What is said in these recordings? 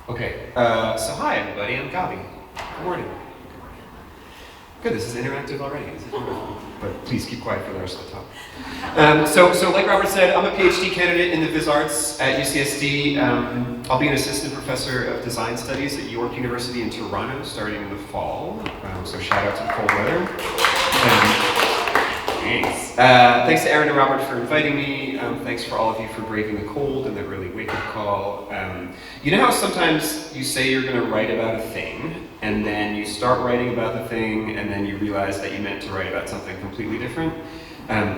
Okay, so hi everybody, I'm Gabi. Good morning. Good, this is interactive already. This is wonderful. But please keep quiet for the rest of the talk. So like Robert said, I'm a PhD candidate in the Viz Arts at UCSD. I'll be an assistant professor of design studies at York University in Toronto starting in the fall. So shout out to the cold weather. Thanks. Thanks to Aaron and Robert for inviting me. Thanks for all of you for braving the cold and the really wake-up call. You know how sometimes you say you're going to write about a thing, and then you start writing about the thing, and then you realize that you meant to write about something completely different?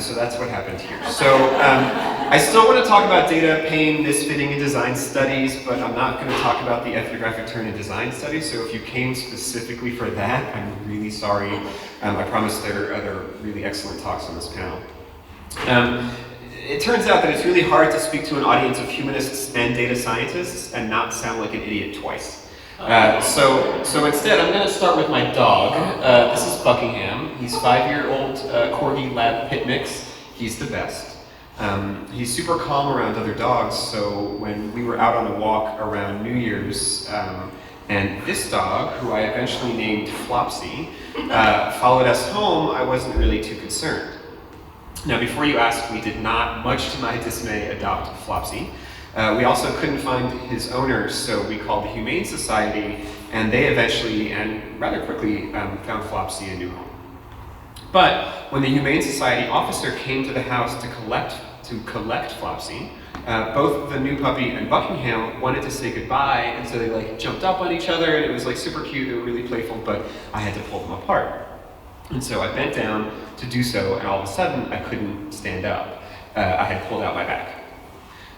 So that's what happened here. So I still want to talk about data, pain, misfitting, and design studies, but I'm not going to talk about the ethnographic turn in design studies. So if you came specifically for that, I'm really sorry. I promise there are other really excellent talks on this panel. It turns out that it's really hard to speak to an audience of humanists and data scientists and not sound like an idiot twice. So instead, I'm going to start with my dog. This is Buckingham. He's 5-year-old Corgi Lab Pit Mix. He's the best. He's super calm around other dogs, so when we were out on a walk around New Year's, and this dog, who I eventually named Flopsy, followed us home, I wasn't really too concerned. Now, before you ask, we did not, much to my dismay, adopt Flopsy. We also couldn't find his owner, so we called the Humane Society, and they eventually, and rather quickly, found Flopsy a new home. But when the Humane Society officer came to the house to collect Flopsy, both the new puppy and Buckingham wanted to say goodbye, and so they jumped up on each other, and it was super cute. They were really playful, but I had to pull them apart. And so I bent down to do so, and all of a sudden I couldn't stand up. I had pulled out my back.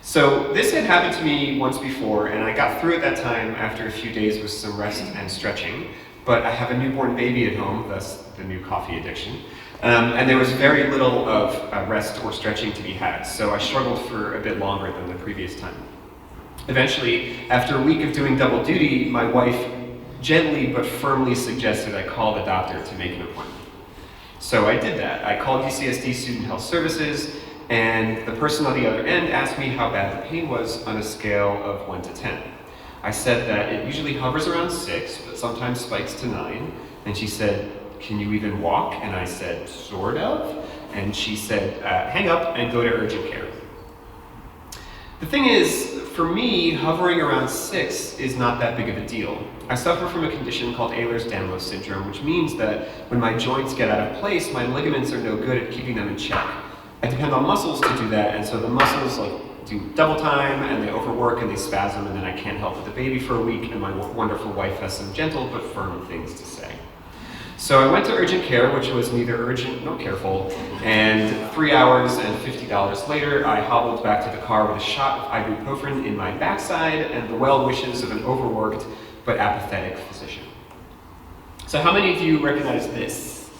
So this had happened to me once before, and I got through it that time after a few days with some rest and stretching. But I have a newborn baby at home, thus the new coffee addiction. And there was very little of rest or stretching to be had, so I struggled for a bit longer than the previous time. Eventually, after a week of doing double duty, my wife gently but firmly suggested I call the doctor to make an appointment. So I did that. I called UCSD Student Health Services, and the person on the other end asked me how bad the pain was on a scale of 1 to 10. I said that it usually hovers around 6, but sometimes spikes to 9, and she said, "Can you even walk?" And I said, "Sort of." And she said, "Hang up and go to urgent care." The thing is, for me, hovering around 6 is not that big of a deal. I suffer from a condition called Ehlers-Danlos syndrome, which means that when my joints get out of place, my ligaments are no good at keeping them in check. I depend on muscles to do that, and so the muscles do double time, and they overwork and they spasm, and then I can't help with the baby for a week, and my wonderful wife has some gentle but firm things to say. So I went to urgent care, which was neither urgent nor careful, and 3 hours and $50 later, I hobbled back to the car with a shot of ibuprofen in my backside and the well wishes of an overworked but apathetic physician. So how many of you recognize this?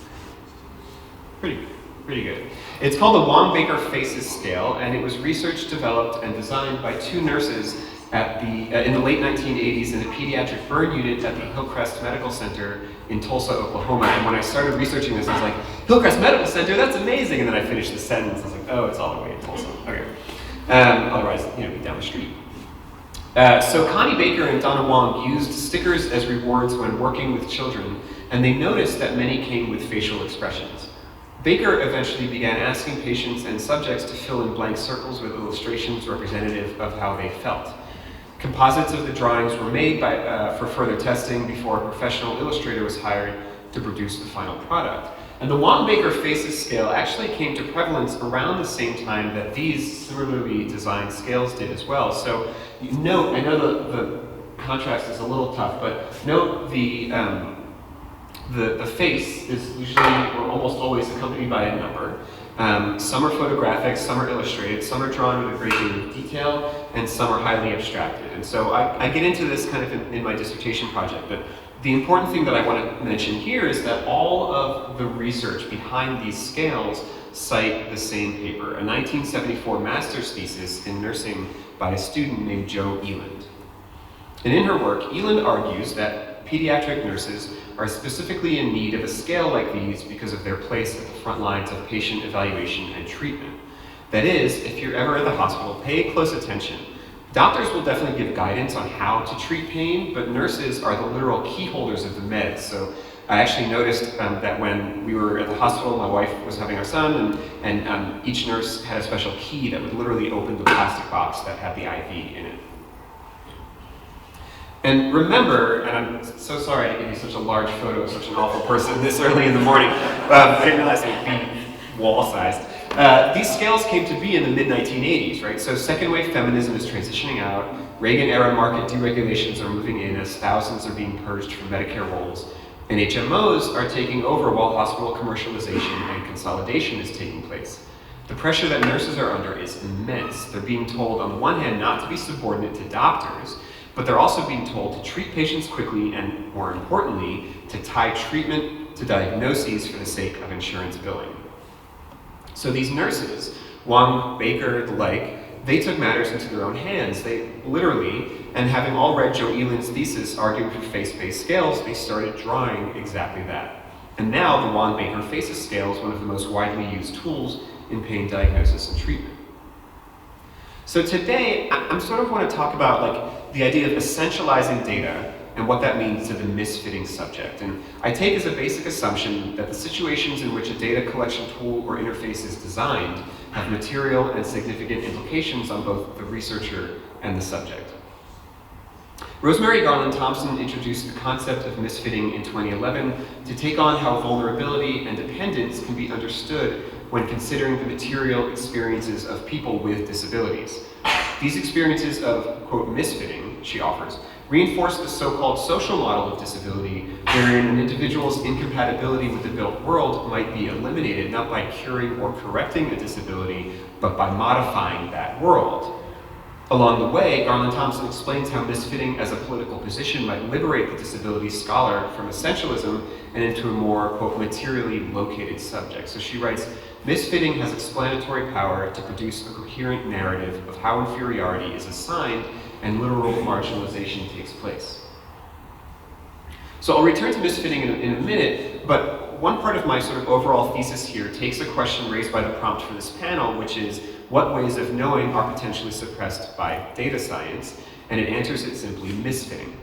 Pretty good. It's called the Wong-Baker Faces Scale, and it was researched, developed, and designed by 2 nurses in the late 1980s in a pediatric burn unit at the Hillcrest Medical Center in Tulsa, Oklahoma. And when I started researching this, I was like, Hillcrest Medical Center, that's amazing! And then I finished the sentence, I was like, oh, it's all the way in Tulsa. Okay. Otherwise, be down the street. So Connie Baker and Donna Wong used stickers as rewards when working with children, and they noticed that many came with facial expressions. Baker eventually began asking patients and subjects to fill in blank circles with illustrations representative of how they felt. Composites of the drawings were made for further testing before a professional illustrator was hired to produce the final product. And the Wong-Baker Faces scale actually came to prevalence around the same time that these similarly designed scales did as well. So note, I know the contrast is a little tough, but note the face is usually or almost always accompanied by a number. Some are photographic, some are illustrated, some are drawn with a great deal of detail, and some are highly abstracted. And so I get into this kind of in my dissertation project, but the important thing that I want to mention here is that all of the research behind these scales cite the same paper, a 1974 master's thesis in nursing by a student named Jo Eland. And in her work, Eland argues that pediatric nurses are specifically in need of a scale like these because of their place at the front lines of patient evaluation and treatment. That is, if you're ever at the hospital, pay close attention. Doctors will definitely give guidance on how to treat pain, but nurses are the literal key holders of the meds. So I actually noticed that when we were at the hospital, my wife was having our son, and each nurse had a special key that would literally open the plastic box that had the IV in it. And remember, and I'm so sorry to give you such a large photo of such an awful person this early in the morning. I didn't realize it would be wall-sized. These scales came to be in the mid-1980s, right? So second-wave feminism is transitioning out. Reagan-era market deregulations are moving in as thousands are being purged from Medicare rolls. And HMOs are taking over while hospital commercialization and consolidation is taking place. The pressure that nurses are under is immense. They're being told, on the one hand, not to be subordinate to doctors, but they're also being told to treat patients quickly and, more importantly, to tie treatment to diagnoses for the sake of insurance billing. So these nurses, Wong, Baker, the like, they took matters into their own hands. They literally, and having all read Joe Eland's thesis arguing for face-based scales, they started drawing exactly that. And now the Wong-Baker FACES scale is one of the most widely used tools in pain diagnosis and treatment. So today, I sort of want to talk about like the idea of essentializing data and what that means to the misfitting subject. And I take as a basic assumption that the situations in which a data collection tool or interface is designed have material and significant implications on both the researcher and the subject. Rosemary Garland Thompson introduced the concept of misfitting in 2011 to take on how vulnerability and dependence can be understood when considering the material experiences of people with disabilities. These experiences of, quote, misfitting, she offers, reinforce the so-called social model of disability, wherein an individual's incompatibility with the built world might be eliminated not by curing or correcting a disability, but by modifying that world. Along the way, Garland Thompson explains how misfitting as a political position might liberate the disability scholar from essentialism and into a more, quote, materially located subject. So she writes, misfitting has explanatory power to produce a coherent narrative of how inferiority is assigned and literal marginalization takes place. So I'll return to misfitting in a minute, but one part of my sort of overall thesis here takes a question raised by the prompt for this panel, which is, what ways of knowing are potentially suppressed by data science? And it answers it simply, misfitting.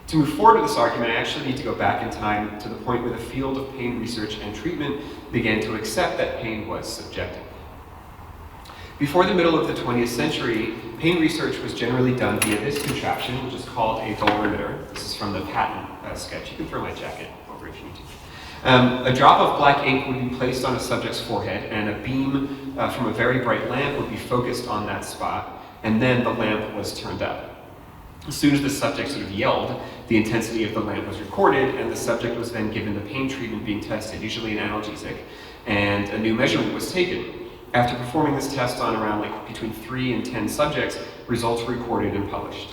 To move forward with this argument, I actually need to go back in time to the point where the field of pain research and treatment began to accept that pain was subjective. Before the middle of the 20th century, pain research was generally done via this contraption, which is called a dolorimeter. This is from the patent sketch. You can throw my jacket over if you need to. A drop of black ink would be placed on a subject's forehead, and a beam from a very bright lamp would be focused on that spot, and then the lamp was turned up. As soon as the subject sort of yelled, the intensity of the lamp was recorded, and the subject was then given the pain treatment being tested, usually an analgesic, and a new measurement was taken. After performing this test on around between 3 and 10 subjects, results were recorded and published.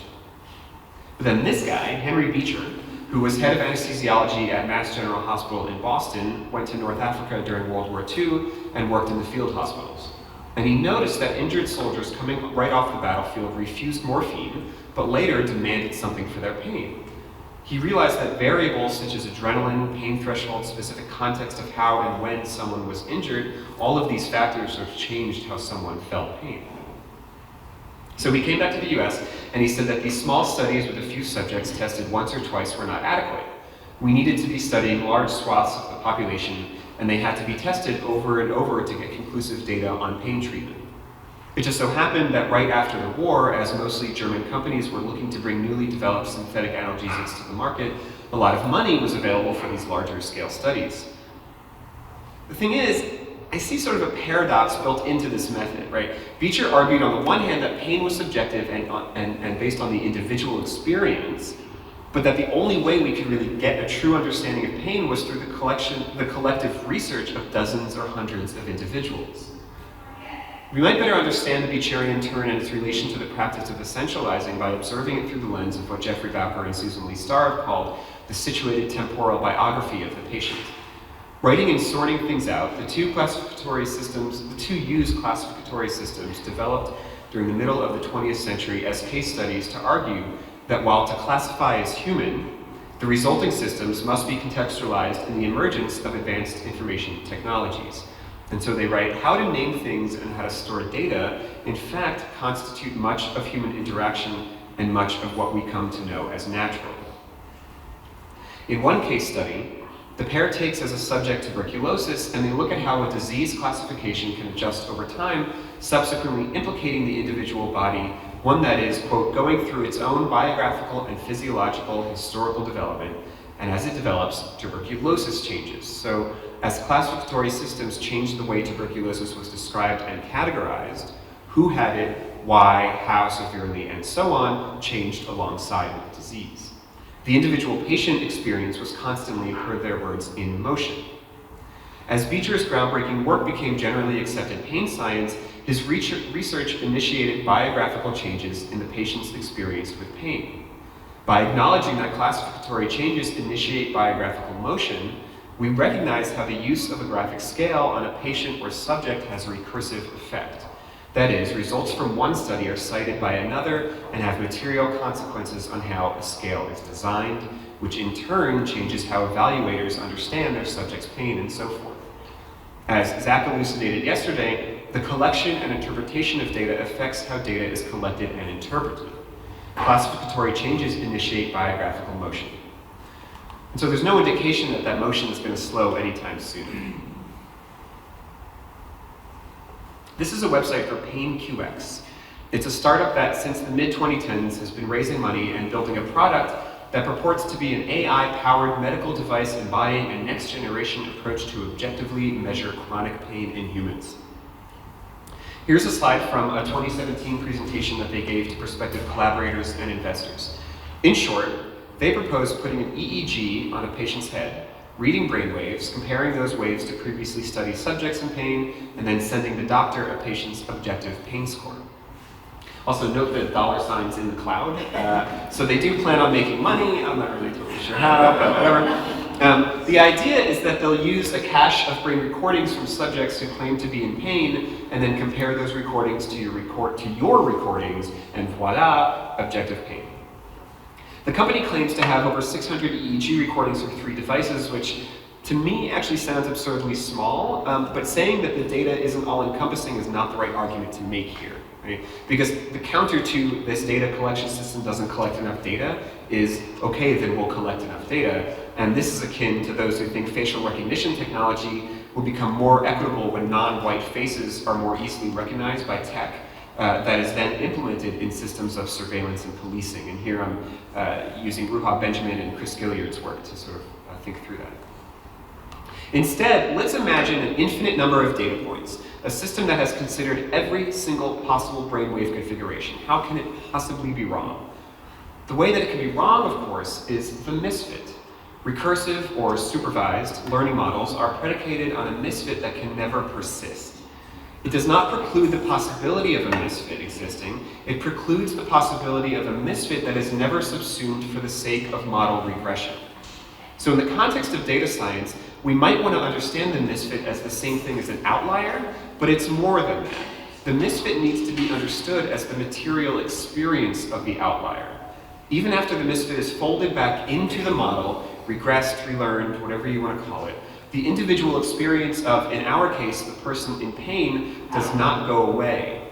But then this guy, Henry Beecher, who was head of anesthesiology at Mass General Hospital in Boston, went to North Africa during World War II and worked in the field hospitals. And he noticed that injured soldiers coming right off the battlefield refused morphine, but later demanded something for their pain. He realized that variables such as adrenaline, pain threshold, specific context of how and when someone was injured, all of these factors sort of changed how someone felt pain. So he came back to the US and he said that these small studies with a few subjects tested once or twice were not adequate. We needed to be studying large swaths of the population, and they had to be tested over and over to get conclusive data on pain treatment. It just so happened that right after the war, as mostly German companies were looking to bring newly developed synthetic analgesics to the market, a lot of money was available for these larger scale studies. The thing is, I see sort of a paradox built into this method, right? Beecher argued on the one hand that pain was subjective and based on the individual experience, but that the only way we could really get a true understanding of pain was through the collective research of dozens or hundreds of individuals. We might better understand the Beecherian turn and its relation to the practice of essentializing by observing it through the lens of what Jeffrey Bowker and Susan Lee Starr called the situated temporal biography of the patient. Writing and sorting things out, the two used classificatory systems developed during the middle of the 20th century as case studies to argue that while to classify as human, the resulting systems must be contextualized in the emergence of advanced information technologies. And so they write, how to name things and how to store data, in fact, constitute much of human interaction and much of what we come to know as natural. In one case study, the pair takes as a subject tuberculosis, and they look at how a disease classification can adjust over time, subsequently implicating the individual body, one that is, quote, going through its own biographical and physiological historical development, and as it develops, tuberculosis changes. So as classificatory systems changed the way tuberculosis was described and categorized, who had it, why, how severely, and so on, changed alongside with the disease. The individual patient experience was constantly, per their words, in motion. As Beecher's groundbreaking work became generally accepted pain science, his research initiated biographical changes in the patient's experience with pain. By acknowledging that classificatory changes initiate biographical motion, we recognize how the use of a graphic scale on a patient or subject has a recursive effect. That is, results from one study are cited by another and have material consequences on how a scale is designed, which in turn changes how evaluators understand their subject's pain and so forth. As Zach elucidated yesterday, the collection and interpretation of data affects how data is collected and interpreted. Classificatory changes initiate biographical motion. And so there's no indication that that motion is going to slow anytime soon. This is a website for PainQX. It's a startup that since the mid-2010s has been raising money and building a product that purports to be an AI-powered medical device embodying a next-generation approach to objectively measure chronic pain in humans. Here's a slide from a 2017 presentation that they gave to prospective collaborators and investors. In short, they proposed putting an EEG on a patient's head, reading brainwaves, comparing those waves to previously studied subjects in pain, and then sending the doctor a patient's objective pain score. Also note the dollar signs in the cloud. So they do plan on making money. I'm not really totally sure how, but whatever. The idea is that they'll use a cache of brain recordings from subjects who claim to be in pain, and then compare those recordings to your recordings, and voila, objective pain. The company claims to have over 600 EEG recordings from 3 devices, which to me actually sounds absurdly small, but saying that the data isn't all-encompassing is not the right argument to make here. Right? Because the counter to this data collection system doesn't collect enough data is, okay, then we'll collect enough data. And this is akin to those who think facial recognition technology will become more equitable when non-white faces are more easily recognized by tech that is then implemented in systems of surveillance and policing. And here I'm using Ruha Benjamin and Chris Gilliard's work to sort of think through that. Instead, let's imagine an infinite number of data points, a system that has considered every single possible brainwave configuration. How can it possibly be wrong? The way that it can be wrong, of course, is the misfit. Recursive or supervised learning models are predicated on a misfit that can never persist. It does not preclude the possibility of a misfit existing. It precludes the possibility of a misfit that is never subsumed for the sake of model regression. So in the context of data science, we might want to understand the misfit as the same thing as an outlier, but it's more than that. The misfit needs to be understood as the material experience of the outlier. Even after the misfit is folded back into the model, regressed, relearned, whatever you want to call it, the individual experience of, in our case, the person in pain does not go away.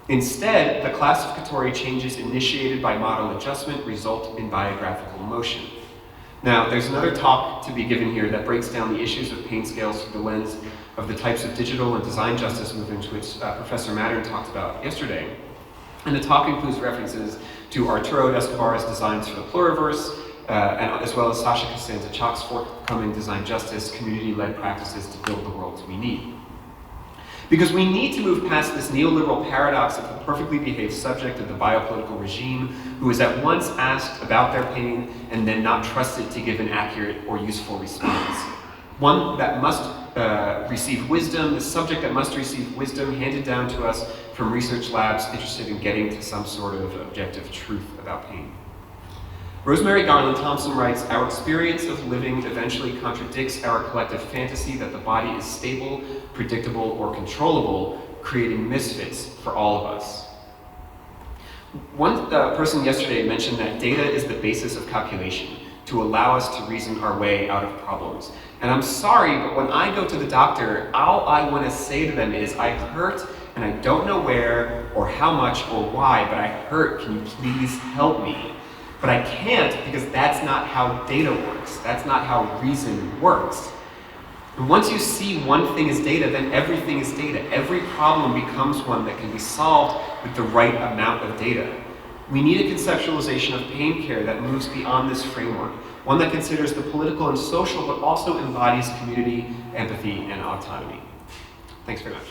Instead, the classificatory changes initiated by model adjustment result in biographical motion. Now, there's another talk to be given here that breaks down the issues of pain scales through the lens of the types of digital and design justice movements which Professor Mattern talked about yesterday. And the talk includes references to Arturo Escobar's designs for the pluriverse, and as well as Sasha Costanza-Chock's forthcoming design justice, community-led practices to build the worlds we need. Because we need to move past this neoliberal paradox of the perfectly behaved subject of the biopolitical regime who is at once asked about their pain and then not trusted to give an accurate or useful response. One that must receive wisdom, the subject that must receive wisdom handed down to us from research labs interested in getting to some sort of objective truth about pain. Rosemary Garland Thompson writes, "Our experience of living eventually contradicts our collective fantasy that the body is stable, predictable, or controllable, creating misfits for all of us." One person yesterday mentioned that data is the basis of calculation. To to allow us to reason our way out of problems. And I'm sorry, but when I go to the doctor, all I want to say to them is, I hurt and I don't know where or how much or why, but I hurt, can you please help me? But I can't, because that's not how data works. That's not how reason works. And once you see one thing as data, then everything is data. Every problem becomes one that can be solved with the right amount of data. We need a conceptualization of pain care that moves beyond this framework, one that considers the political and social, but also embodies community, empathy, and autonomy. Thanks very much.